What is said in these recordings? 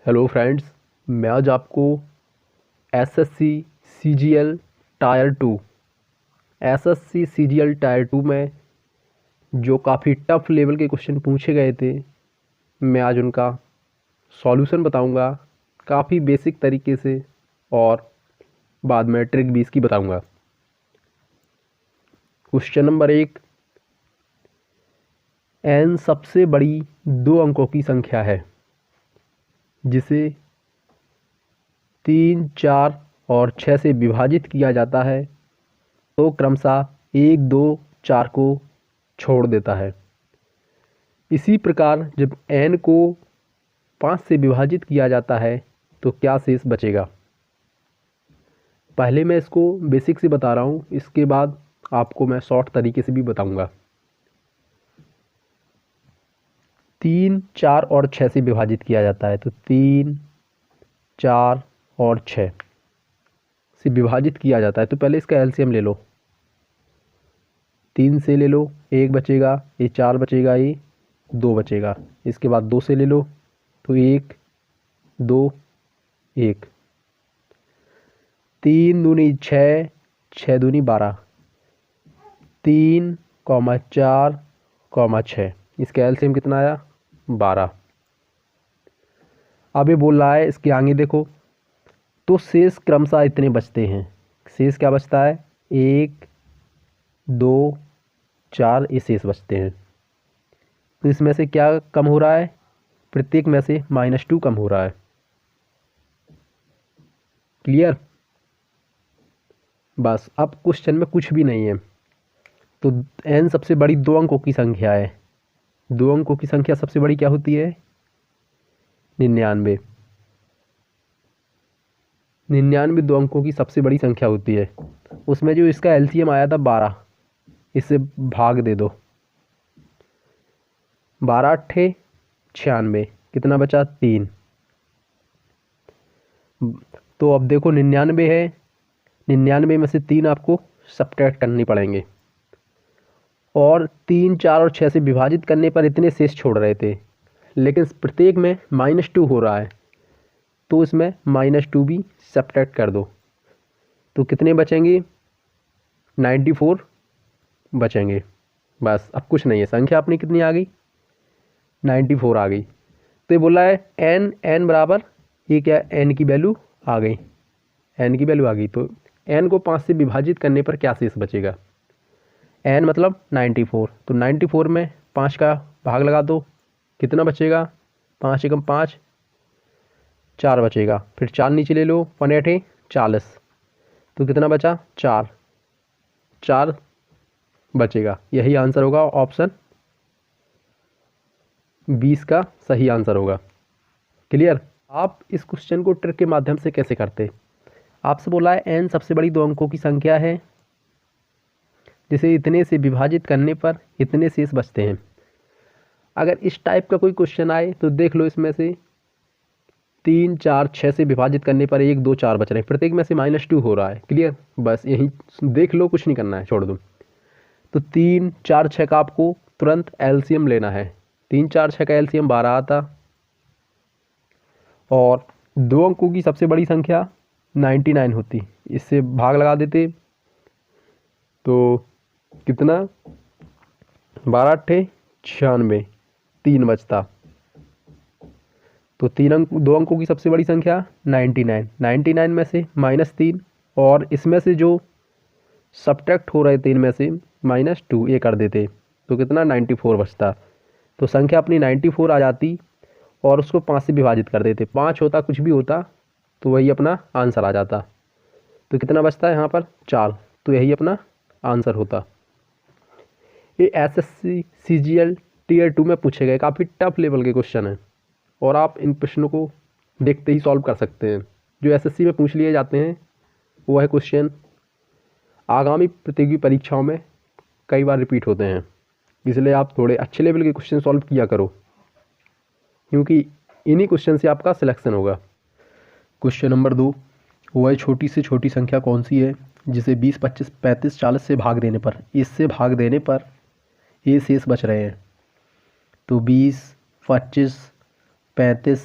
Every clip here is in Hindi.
हेलो फ्रेंड्स, मैं आज आपको SSC CGL tyre 2 SSC CGL tyre 2 में जो काफ़ी टफ लेवल के क्वेश्चन पूछे गए थे, मैं आज उनका सॉल्यूशन बताऊंगा काफ़ी बेसिक तरीके से, और बाद में ट्रिक भी इसकी बताऊंगा। क्वेश्चन नंबर 1, n सबसे बड़ी 2 अंकों की संख्या है जिसे 3, 4 और 6 से विभाजित किया जाता है तो क्रमशः 1, 2, 4 को छोड़ देता है। इसी प्रकार जब n को 5 से विभाजित किया जाता है तो क्या शेष बचेगा। पहले मैं इसको बेसिक से बता रहा हूँ, इसके बाद आपको मैं शॉर्ट तरीके से भी बताऊँगा। 3, 4 और 6 से विभाजित किया जाता है तो 3, 4 और 6 से विभाजित किया जाता है तो पहले इसका एलसीएम ले लो। 3 से ले लो, 1 बचेगा, ये 4 बचेगा, ये 2 बचेगा। इसके बाद 2 से ले लो तो 1, 2, 1। 3 दूनी 6, 6 दूनी 12, 3, 4, 6। इसका एलसीएम कितना आया? 12। अब ये बोल रहा है इसके आगे देखो, तो शेष क्रमशः इतने बचते हैं। शेष क्या बचता है? 1, 2, 4 ये शेष बचते हैं। तो इसमें से क्या कम हो रहा है? प्रत्येक में से -2 कम हो रहा है। क्लियर? बस अब क्वेश्चन में कुछ भी नहीं है। तो n सबसे बड़ी 2 अंकों की संख्या है। 2 अंकों की संख्या सबसे बड़ी क्या होती है? 99। 99 2 अंकों की सबसे बड़ी संख्या होती है। उसमें जो इसका एलसीएम आया था 12, इससे भाग दे दो। 12 अट्ठे 96, कितना बचा? 3। तो अब देखो 99 है, 99 में से 3 आपको सब्ट्रैक्ट करनी पड़ेंगे, और 3, 4 और 6 से विभाजित करने पर इतने शेष छोड़ रहे थे, लेकिन प्रत्येक में -2 हो रहा है तो इसमें -2 भी सब्ट्रैक्ट कर दो तो कितने बचेंगे? 94 बचेंगे। बस अब कुछ नहीं है। संख्या अपनी कितनी आ गई? 94 आ गई। तो ये बोला है n बराबर, ये क्या? n की वैल्यू आ गई, n की वैल्यू आ गई। तो n को 5 से विभाजित करने पर क्या शेष बचेगा? n मतलब 94, तो 94 में 5 का भाग लगा दो, कितना बचेगा? 5 एकम 5, 4 बचेगा। फिर 4 नीचे ले लो, 1 8 40, तो कितना बचा? 4 बचेगा। यही आंसर होगा, ऑप्शन 20 का सही आंसर होगा। क्लियर? आप इस क्वेश्चन को ट्रिक के माध्यम से कैसे करते? आपसे बोला है n सबसे बड़ी 2 अंकों की संख्या है जिसे इतने से विभाजित करने पर इतने शेष बचते हैं। अगर इस टाइप का कोई क्वेश्चन आए तो देख लो, इसमें से 3, 4, 6 से विभाजित करने पर 1, 2, 4 बच रहे हैं, प्रत्येक में से -2 हो रहा है। क्लियर? बस यही देख लो, कुछ नहीं करना है, छोड़ दो। तो 3, 4, 6 का आपको तुरंत एलसीएम लेना है। 3, 4, 6 का एलसीएम 12 आता, और 2 अंकों की सबसे बड़ी संख्या 99 होती, इससे भाग लगा देते तो कितना? 12 अट्ठे 96, 3 बचता। तो 2 अंकों की सबसे बड़ी संख्या 99, 99 में से -3, और इसमें से जो सब्ट्रैक्ट हो रहे थे इनमें से -2 ये कर देते तो कितना? 94 बचता। तो संख्या अपनी 94 आ जाती, और उसको 5 से विभाजित कर देते। 5 होता, कुछ भी होता, तो वही अपना आंसर आ जाता। तो कितना बचता है यहाँ पर? 4। तो यही अपना आंसर होता। ये एसएससी सीजीएल टीयर 2 में पूछे गए काफ़ी टफ लेवल के क्वेश्चन हैं, और आप इन प्रश्नों को देखते ही सॉल्व कर सकते हैं। जो एसएससी में पूछ लिए जाते हैं वो है क्वेश्चन आगामी प्रतियोगी परीक्षाओं में कई बार रिपीट होते हैं, इसलिए आप थोड़े अच्छे लेवल के क्वेश्चन सॉल्व किया करो, क्योंकि इन्हीं क्वेश्चन से आपका सिलेक्शन होगा। क्वेश्चन नंबर 2, वह छोटी से छोटी संख्या कौन सी है जिसे 20, 25, 35, 40 से भाग देने पर, इससे भाग देने पर ये शेष बच रहे हैं। तो 20, 25, 35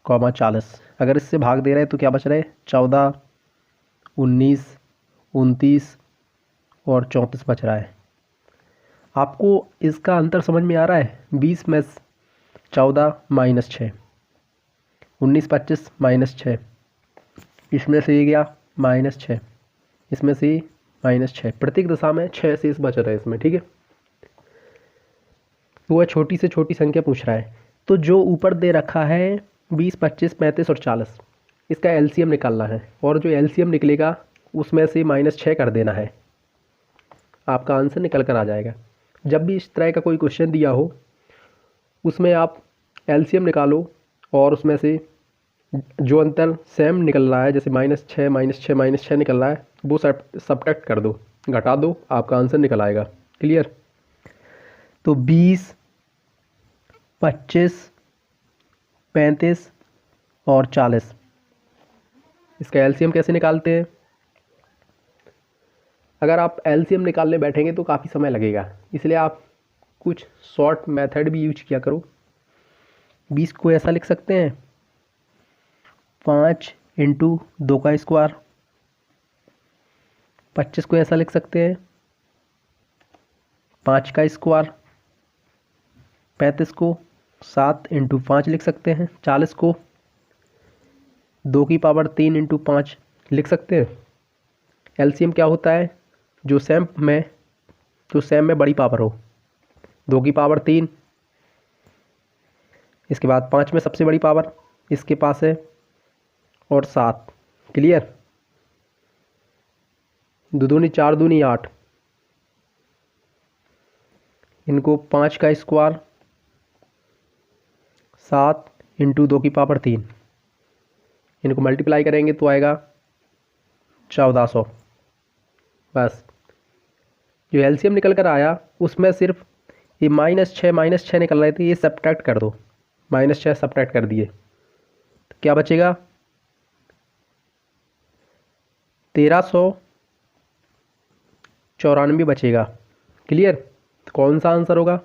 40। अगर इससे भाग दे रहे हैं तो क्या बच रहा है? 14, 19, 29 और 34 बच रहा है। आपको इसका अंतर समझ में आ रहा है? 20 में 14 माइनस 6, 19, 25 माइनस 6, इसमें से ये गया -6, इसमें से -6, प्रत्येक दिशा में 6 शेष बच रहे हैं इसमें। ठीक है, तो वह छोटी से छोटी संख्या पूछ रहा है। तो जो ऊपर दे रखा है 20, 25, 35 और 40, इसका एलसीएम निकालना है, और जो एलसीएम निकलेगा उसमें से -6 कर देना है, आपका आंसर निकल कर आ जाएगा। जब भी इस तरह का कोई क्वेश्चन दिया हो उसमें आप एलसीएम निकालो और उसमें से जो अंतर सेम निकल रहा है, जैसे -6, -6, -6 निकल रहा है, वो सब्ट्रैक्ट कर दो, घटा दो, आपका आंसर निकल आएगा। क्लियर? तो 20, 25, 35 और 40, इसका एलसीएम कैसे निकालते हैं? अगर आप एलसीएम निकालने बैठेंगे तो काफ़ी समय लगेगा, इसलिए आप कुछ शॉर्ट मेथड भी यूज किया करो। 20 को ऐसा लिख सकते हैं 5 × 2 का स्क्वायर। 25 को ऐसा लिख सकते हैं 5 का स्क्वायर। 35 को 7 × 5 लिख सकते हैं। 40 को 2 की पावर 3 × 5 लिख सकते हैं। एलसीएम क्या होता है? जो सेम में बड़ी पावर हो। 2 की पावर 3, इसके बाद 5 में सबसे बड़ी पावर इसके पास है, और 7। क्लियर? 2 दूनी 4, दूनी 8, इनको 5 का स्क्वायर 7 × 2 की पावर 3, इनको मल्टीप्लाई करेंगे तो आएगा 1400। बस, जो एलसीएम निकल कर आया उसमें सिर्फ ये -6 निकल रहे थे, ये सब्ट्रैक्ट कर दो, -6 सब्ट्रैक्ट कर दिए तो क्या बचेगा? 1394 बचेगा। क्लियर? तो कौन सा आंसर होगा?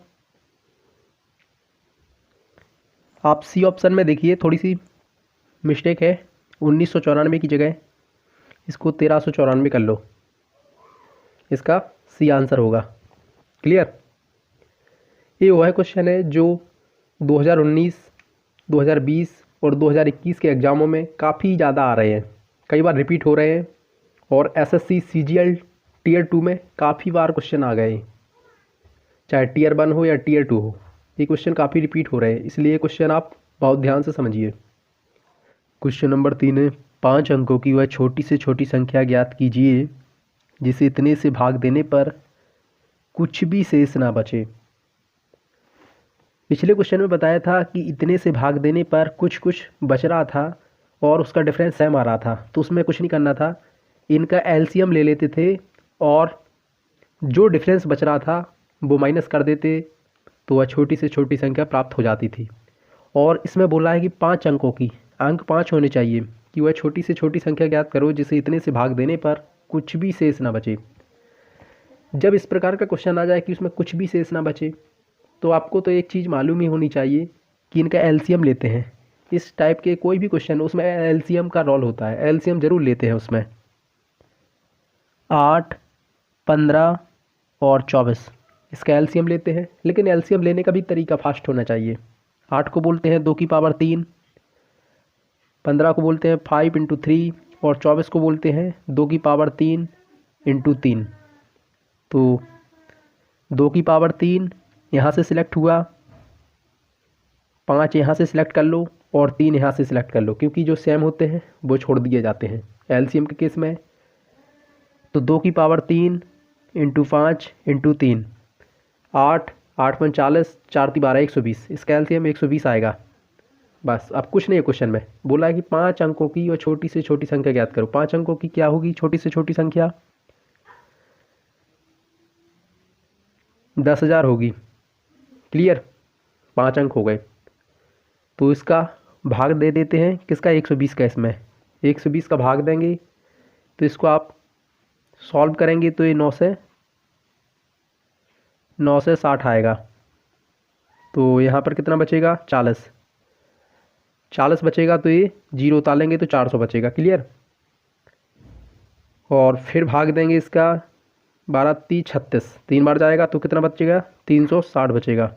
आप सी ऑप्शन में देखिए, थोड़ी सी मिस्टेक है, 1994 की जगह इसको 1394 कर लो, इसका सी आंसर होगा। क्लियर? ये वह क्वेश्चन है जो 2019, 2020 और 2021 के एग्ज़ामों में काफ़ी ज़्यादा आ रहे हैं, कई बार रिपीट हो रहे हैं, और एसएससी सीजीएल टीयर 2 में काफ़ी बार क्वेश्चन आ गए, चाहे टीयर 1 हो या टीयर 2 हो, ये क्वेश्चन काफ़ी रिपीट हो रहे हैं, इसलिए ये क्वेश्चन आप बहुत ध्यान से समझिए। क्वेश्चन नंबर 3 है, 5 अंकों की वह छोटी से छोटी संख्या ज्ञात कीजिए जिसे इतने से भाग देने पर कुछ भी शेष ना बचे। पिछले क्वेश्चन में बताया था कि इतने से भाग देने पर कुछ कुछ बच रहा था और उसका डिफरेंस सेम आ रहा था, तो उसमें कुछ नहीं करना था, इनका एलसीएम ले लेते थे और जो डिफरेंस बच रहा था वो माइनस कर देते, तो वह छोटी से छोटी संख्या प्राप्त हो जाती थी। और इसमें बोला है कि 5 अंकों की, अंक 5 होने चाहिए, कि वह छोटी से छोटी संख्या ज्ञात करो जिसे इतने से भाग देने पर कुछ भी शेष ना बचे। जब इस प्रकार का क्वेश्चन आ जाए कि उसमें कुछ भी शेष ना बचे, तो आपको तो एक चीज़ मालूम ही होनी चाहिए कि इनका एलसीएम लेते हैं। इस टाइप के कोई भी क्वेश्चन उसमें एलसीएम का रोल होता है, एलसीएम ज़रूर लेते हैं उसमें। 8, 15 और 24, इसका एलसीएम लेते हैं, लेकिन एलसीएम लेने का भी तरीका फास्ट होना चाहिए। 8 को बोलते हैं 2 की पावर 3, 15 को बोलते हैं 5 × 3 और 24 को बोलते हैं 2 की पावर 3 × 3। तो 2 की पावर 3 यहाँ से सिलेक्ट हुआ, 5 यहाँ से सिलेक्ट कर लो और 3 यहाँ से सिलेक्ट कर लो, क्योंकि जो सेम होते हैं वो छोड़ दिए जाते हैं एलसीएम के केस में। तो 2 की पावर 3 × 5 × 3, 8, 8 × 40, 4 × 12, 120, इसका एलसीएम 120 आएगा। बस, अब कुछ नहीं है क्वेश्चन में, बोला है कि 5 अंकों की और छोटी से छोटी संख्या ज्ञात करो। 5 अंकों की क्या होगी छोटी से छोटी संख्या? 10,000 होगी। क्लियर? 5 अंक हो गए, तो इसका भाग दे देते हैं किसका? 120 का। इसमें 120 का भाग देंगे तो इसको आप सॉल्व करेंगे तो ये 9 से 60 आएगा। तो यहाँ पर कितना बचेगा? 40। 40 बचेगा तो ये 0 उतारेंगे तो 400 बचेगा। क्लियर। और फिर भाग देंगे इसका 12 3 36, 3 बार जाएगा तो कितना बचेगा 360 बचेगा।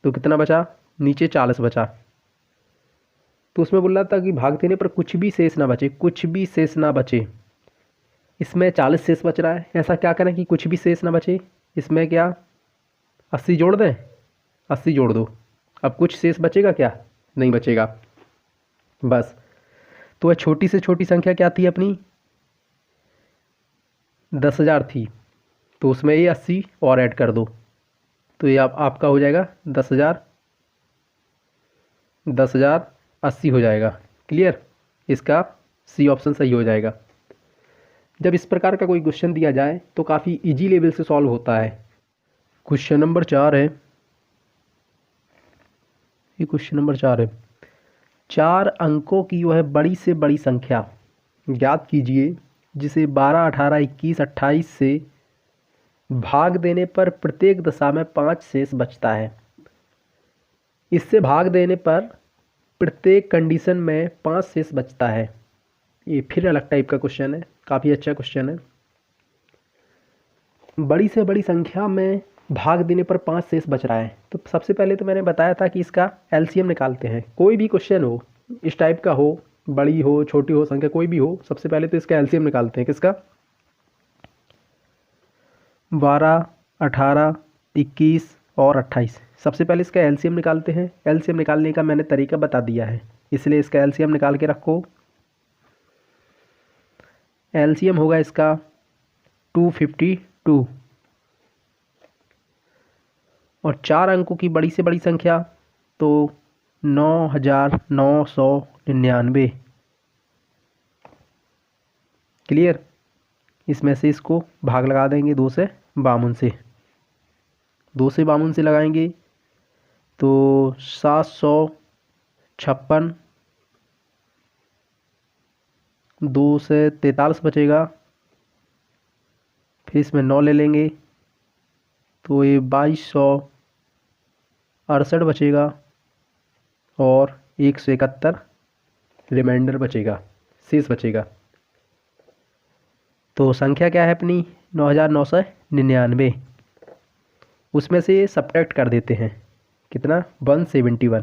तो कितना बचा, नीचे 40 बचा। तो उसमें बोल रहा था कि भाग देने पर कुछ भी शेष ना बचे, कुछ भी शेष ना बचे। इसमें 40 शेष बच रहा है, ऐसा क्या करें कि कुछ भी शेष ना बचे। इसमें क्या 80 जोड़ दें, 80 जोड़ दो। अब कुछ शेष बचेगा क्या, नहीं बचेगा बस। तो वह छोटी से छोटी संख्या क्या थी अपनी, 10,000 थी। तो उसमें ये 80 और ऐड कर दो तो ये आपका हो जाएगा 10,000, 10,080 हो जाएगा। क्लियर। इसका सी ऑप्शन सही हो जाएगा। जब इस प्रकार का कोई क्वेश्चन दिया जाए तो काफ़ी इजी लेवल से सॉल्व होता है। क्वेश्चन नंबर 4 है, ये क्वेश्चन नंबर 4 है। 4 अंकों की वह बड़ी से बड़ी संख्या ज्ञात कीजिए जिसे 12, 18, 21, 28 से भाग देने पर प्रत्येक दशा में 5 शेष बचता है। इससे भाग देने पर प्रत्येक कंडीशन में 5 शेष बचता है। ये फिर अलग टाइप का क्वेश्चन है, काफ़ी अच्छा क्वेश्चन है। बड़ी से बड़ी संख्या में भाग देने पर 5 शेष बच रहा है। तो सबसे पहले तो मैंने बताया था कि इसका एलसीएम निकालते हैं। कोई भी क्वेश्चन हो, इस टाइप का हो, बड़ी हो छोटी हो संख्या कोई भी हो, सबसे पहले तो इसका एलसीएम निकालते हैं। किसका, 12, 18, 21 और 28। सबसे पहले इसका एलसीएम निकालते हैं। एलसीएम निकालने का मैंने तरीका बता दिया है, इसलिए इसका एलसीएम निकाल के रखो। एलसीएम होगा इसका 252। और 4 अंकों की बड़ी से बड़ी संख्या तो 9,999। क्लियर। इसमें से इसको भाग लगा देंगे 2 से 52 से, 2 से 52 से लगाएंगे तो 756, 2 से 43 बचेगा। फिर इसमें 9 ले लेंगे तो ये 2268 बचेगा और 171 रिमाइंडर बचेगा, शेष बचेगा। तो संख्या क्या है अपनी 9,999। उसमें से सब्ट्रैक्ट कर देते हैं, कितना 171।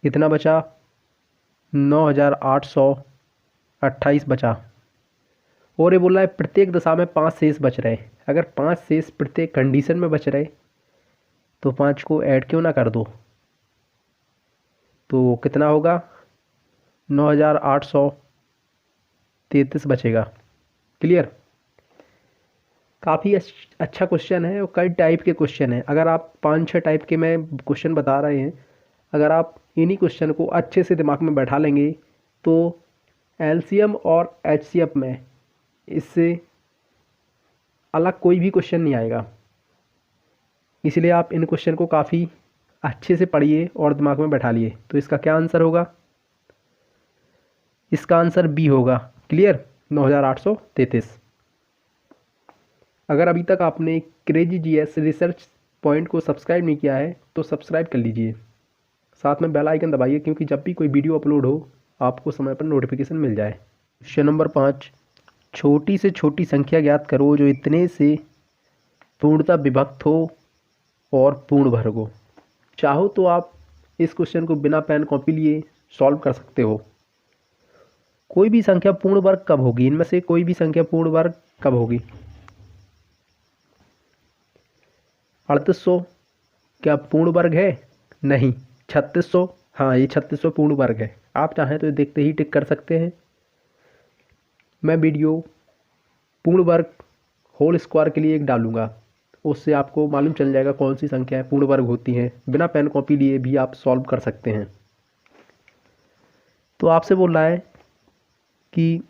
कितना बचा 9,828 बचा। और ये बोल रहा है प्रत्येक दशा में 5 शेष बच रहे। अगर 5 शेष प्रत्येक कंडीशन में बच रहे तो 5 को ऐड क्यों ना कर दो। तो कितना होगा 9,833 बचेगा। क्लियर। काफ़ी अच्छा क्वेश्चन है और कई टाइप के क्वेश्चन हैं। अगर आप 5-6 टाइप के मैं क्वेश्चन बता रहे हैं, अगर आप इन्हीं क्वेश्चन को अच्छे से दिमाग में बैठा लेंगे तो एलसीएम और एचसीएफ में इससे अलग कोई भी क्वेश्चन नहीं आएगा। इसलिए आप इन क्वेश्चन को काफ़ी अच्छे से पढ़िए और दिमाग में बैठा लिए। तो इसका क्या आंसर होगा, इसका आंसर बी होगा। क्लियर, 9,833। अगर अभी तक आपने क्रेजी जीएस रिसर्च पॉइंट को सब्सक्राइब नहीं किया है तो सब्सक्राइब कर लीजिए, साथ में बेल आइकन दबाइए क्योंकि जब भी कोई वीडियो अपलोड हो आपको समय पर नोटिफिकेशन मिल जाए। क्वेश्चन नंबर 5, छोटी से छोटी संख्या ज्ञात करो जो इतने से पूर्णतः विभक्त हो और पूर्ण वर्ग हो। चाहो तो आप इस क्वेश्चन को बिना पेन कॉपी लिए सॉल्व कर सकते हो। कोई भी संख्या पूर्ण वर्ग कब होगी, इनमें से कोई भी संख्या पूर्ण वर्ग कब होगी। 3800 क्या पूर्ण वर्ग है, नहीं। 3600, हाँ ये 3600 पूर्ण वर्ग है। आप चाहें तो देखते ही टिक कर सकते हैं। मैं वीडियो पूर्ण वर्ग होल स्क्वायर के लिए एक डालूंगा, उससे आपको मालूम चल जाएगा कौन सी संख्या पूर्ण वर्ग होती हैं। बिना पेन कॉपी लिए भी आप सॉल्व कर सकते हैं। तो आपसे बोल रहा है कि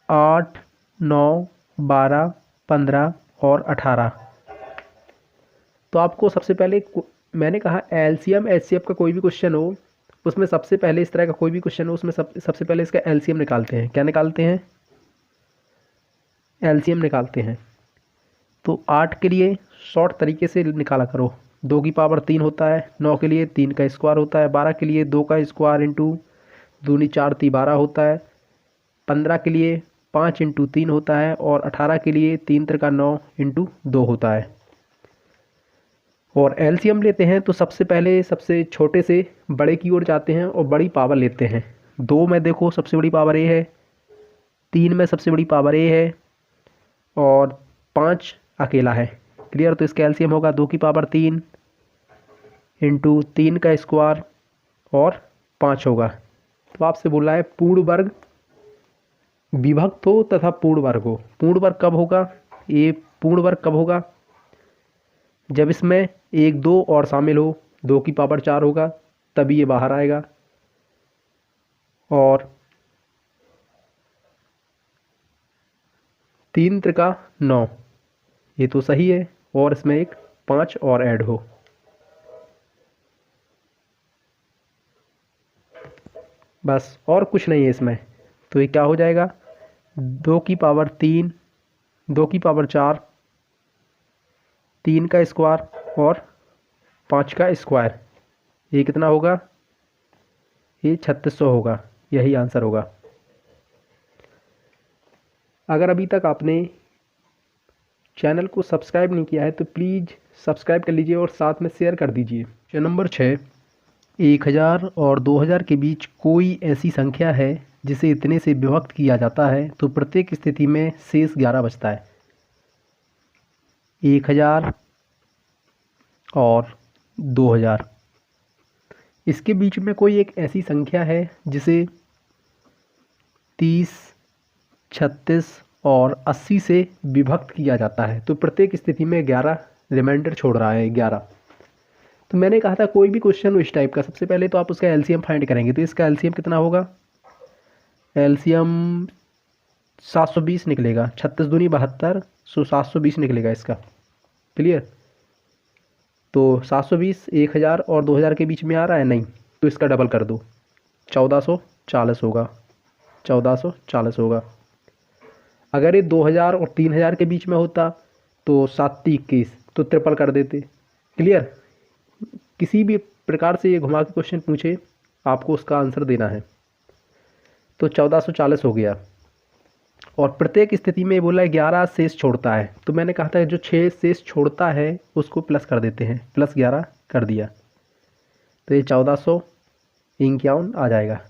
8, 9, 12, 15 और 18। तो आपको सबसे पहले मैंने कहा एलसीएम एचसीएफ का कोई भी क्वेश्चन हो उसमें सबसे पहले, इस तरह का कोई भी क्वेश्चन हो उसमें सबसे पहले इसका एलसीएम निकालते हैं। क्या निकालते हैं, एलसीएम निकालते हैं। तो 8 के लिए शॉर्ट तरीके से निकाला करो, 2 की पावर 3 होता है, 9 के लिए 3 का स्क्वायर होता है, 12 के लिए 2 का स्क्वायर इंटू दूनी 4 ती 12 होता है, 15 के लिए 5 इंटू 3 होता है और 18 के लिए 3 त्रिका 9 इंटू 2 होता है। और एलसीएम लेते हैं तो सबसे पहले सबसे छोटे से बड़े की ओर जाते हैं और बड़ी पावर लेते हैं। 2 में देखो सबसे बड़ी पावर ए है, 3 में सबसे बड़ी पावर ए है और 5 अकेला है। क्लियर? तो इसका एलसीएम होगा 2 की पावर 3 इंटू 3 का स्क्वायर और 5 होगा। तो आपसे बोला है पूर्ण वर्ग विभक्त हो तथा पूर्ण वर्ग हो। पूर्ण वर्ग कब होगा? ये पूर्ण वर्ग कब होगा? जब इसमें 1 2 और शामिल हो, 2 की पावर 4 होगा, तभी ये बाहर आएगा। और 3 त्रिका 9, ये तो सही है, और इसमें एक 5 और ऐड हो। बस और कुछ नहीं है इसमें। तो ये क्या हो जाएगा? 2 की पावर 3, 2 की पावर 4, 3 का स्क्वायर और 5 का स्क्वायर, ये कितना होगा? ये 3600 होगा। यही आंसर होगा। अगर अभी तक आपने चैनल को सब्सक्राइब नहीं किया है तो प्लीज़ सब्सक्राइब कर लीजिए और साथ में शेयर कर दीजिए। क्वेश्चन नंबर 6, 1000 और 2000 के बीच कोई ऐसी संख्या है जिसे इतने से विभक्त किया जाता है तो प्रत्येक स्थिति में शेष 11 बचता है। 1000 और 2000, इसके बीच में कोई एक ऐसी संख्या है जिसे 30, 36 और 80 से विभक्त किया जाता है तो प्रत्येक स्थिति में 11 रिमाइंडर छोड़ रहा है, 11। तो मैंने कहा था कोई भी क्वेश्चन हो इस टाइप का, सबसे पहले तो आप उसका एलसीएम फाइंड करेंगे। तो इसका एलसीएम कितना होगा? एलसीएम 720 निकलेगा। 36 दूनी 72, सो 720 निकलेगा इसका। क्लियर? तो 720 1000 और 2000 के बीच में आ रहा है नहीं, तो इसका डबल कर दो, 1440 होगा। 1440 होगा। अगर ये 2000 और 3000 के बीच में होता तो 7 21, तो ट्रिपल कर देते। क्लियर? किसी भी प्रकार से ये घुमा के क्वेश्चन पूछे, आपको उसका आंसर देना है। तो 1440 हो गया। और प्रत्येक स्थिति में बोला है 11 शेष छोड़ता है, तो मैंने कहा था जो 6 शेष छोड़ता है उसको प्लस कर देते हैं, प्लस 11 कर दिया, तो ये 1451 आ जाएगा।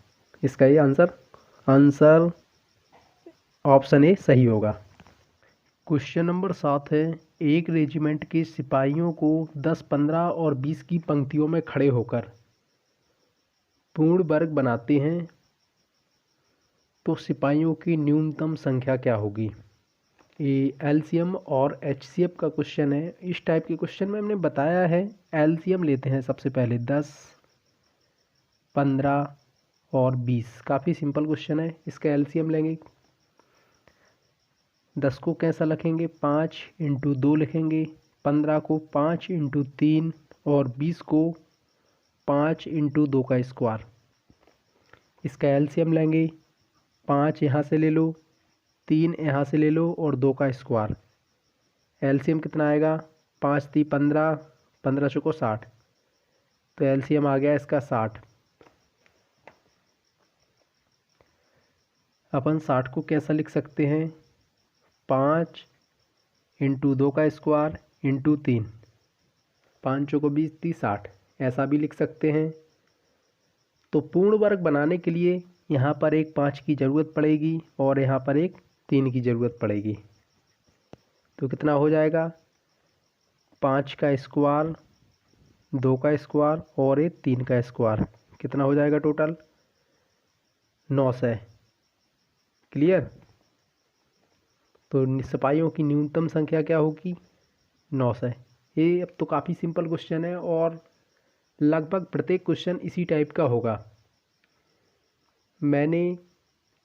इसका ये आंसर ऑप्शन ए सही होगा। क्वेश्चन नंबर 7 है, एक रेजिमेंट के सिपाहियों को 10, 15 और 20 की पंक्तियों में खड़े होकर पूर्ण वर्ग बनाते हैं तो सिपाहियों की न्यूनतम संख्या क्या होगी? ये एलसीएम और एचसीएफ का क्वेश्चन है। इस टाइप के क्वेश्चन में हमने बताया है एलसीएम लेते हैं सबसे पहले 10, 15 और 20। काफ़ी सिंपल क्वेश्चन है। इसका एलसीएम लेंगे, 10 को कैसा लिखेंगे? 5 इंटू 2 लिखेंगे, 15 को 5 इंटू 3 और 20 को 5 इंटू 2 का स्क्वायर। इसका एलसीएम लेंगे, 5 यहाँ से ले लो, 3 यहाँ से ले लो और 2 का स्क्वायर। एलसीएम कितना आएगा? 5 × 3 = 15, 15 चौको 60, तो एलसीएम आ गया इसका 60। अपन 60 को कैसा लिख सकते हैं? 5 इंटू 2 का स्क्वायर इंटू 3, 5 चौको 20, 30, 60, ऐसा भी लिख सकते हैं। तो पूर्ण वर्ग बनाने के लिए यहाँ पर एक 5 की ज़रूरत पड़ेगी और यहाँ पर एक 3 की ज़रूरत पड़ेगी। तो कितना हो जाएगा? 5 का स्क्वायर, 2 का स्क्वायर और एक 3 का स्क्वायर, कितना हो जाएगा टोटल? 900। क्लियर? तो सिपाहियों की न्यूनतम संख्या क्या होगी? 900। ये अब तो काफ़ी सिंपल क्वेश्चन है और लगभग प्रत्येक क्वेश्चन इसी टाइप का होगा। मैंने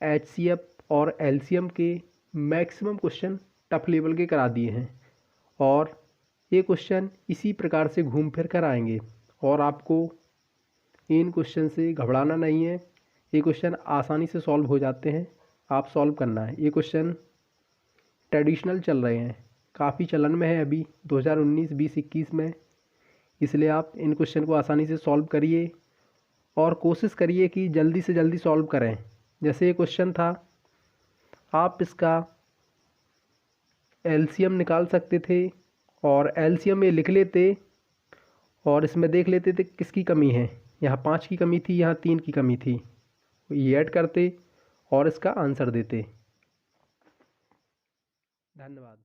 एचसीएफ और एलसीएम के मैक्सिमम क्वेश्चन टफ लेवल के करा दिए हैं और ये क्वेश्चन इसी प्रकार से घूम फिर कर आएंगे और आपको इन क्वेश्चन से घबराना नहीं है। ये क्वेश्चन आसानी से सॉल्व हो जाते हैं, आप सॉल्व करना है। ये क्वेश्चन ट्रेडिशनल चल रहे हैं, काफ़ी चलन में है अभी 2019, 20, 21 में इसलिए आप इन क्वेश्चन को आसानी से सॉल्व करिए और कोशिश करिए कि जल्दी से जल्दी सॉल्व करें। जैसे ये क्वेश्चन था, आप इसका एलसीएम निकाल सकते थे और एलसीएम में लिख लेते और इसमें देख लेते थे किसकी कमी है। यहाँ 5 की कमी थी, यहाँ 3 की कमी थी, ये ऐड करते और इसका आंसर देते। धन्यवाद।